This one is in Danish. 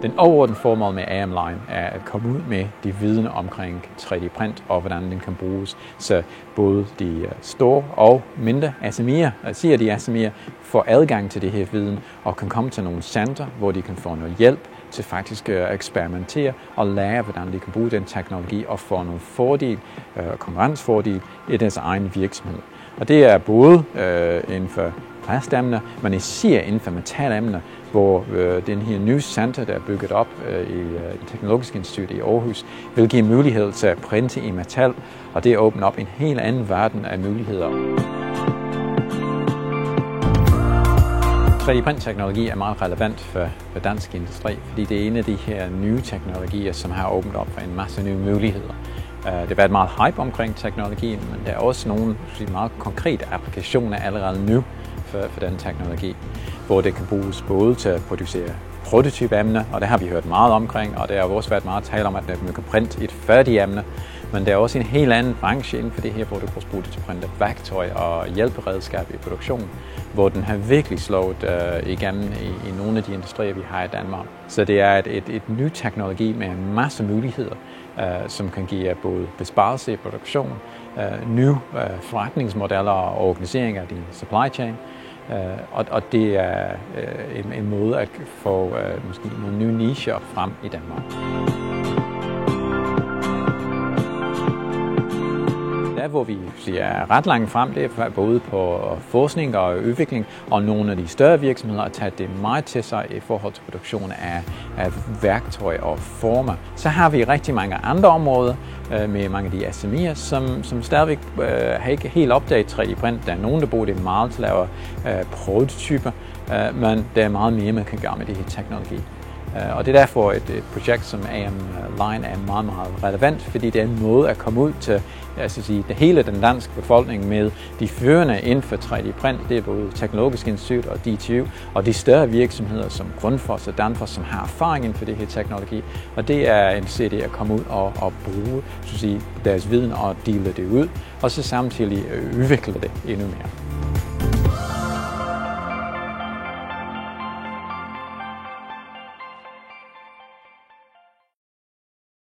Den overordnede formål med AM Line er at komme ud med de viden omkring 3D-print og hvordan den kan bruges, så både de store og mindre SME'er, SME'er får adgang til det her viden og kan komme til nogle center, hvor de kan få noget hjælp til faktisk at eksperimentere og lære, hvordan de kan bruge den teknologi og få nogle fordel, konkurrencefordel i deres egen virksomhed. Og det er både inden for plastemner, men især inden for metalemner, hvor den her nye center, der er bygget op i det teknologiske institut i Aarhus, vil give mulighed til at printe i metal, og det åbner op en helt anden verden af muligheder. 3D-print-teknologi er meget relevant for dansk industri, fordi det er en af de her nye teknologier, som har åbnet op for en masse nye muligheder. Det har været meget hype omkring teknologien, men der er også nogle meget konkrete applikationer allerede nu for den teknologi, hvor det kan bruges både til at producere prototype-emner, og det har vi hørt meget omkring, og der har også været meget tale om, at man kan printe et færdigt emne, men der er også en helt anden branche inden for det her, hvor du kan bruge det til at printe værktøj og hjælperedskab i produktionen, hvor den har virkelig slået igennem i nogle af de industrier, vi har i Danmark. Så det er et ny teknologi med en masse muligheder, som kan give både besparelse i produktion, nye forretningsmodeller og organisering af din supply chain, og det er en måde at få måske nogle nye nicher frem i Danmark. Der, hvor vi er ret langt frem, det er både på forskning og udvikling, og nogle af de større virksomheder har taget det meget til sig i forhold til produktion af værktøj og former. Så har vi rigtig mange andre områder med mange af de SME'er, som stadigvæk har ikke helt opdaget 3D-print. Der er nogen, der bruger det meget til at lave prototyper, men der er meget mere, man kan gøre med det her teknologi. Og det er derfor et projekt som AM Line er meget, meget relevant, fordi det er en måde at komme ud til hele den danske befolkning med de førende inden for 3D-print. Det er både Teknologisk Institut og DTU og de større virksomheder som Grundfos og Danfoss, som har erfaring inden for det her teknologi. Og det er en CD at komme ud og bruge deres viden og dele det ud, og så samtidig udvikle det endnu mere.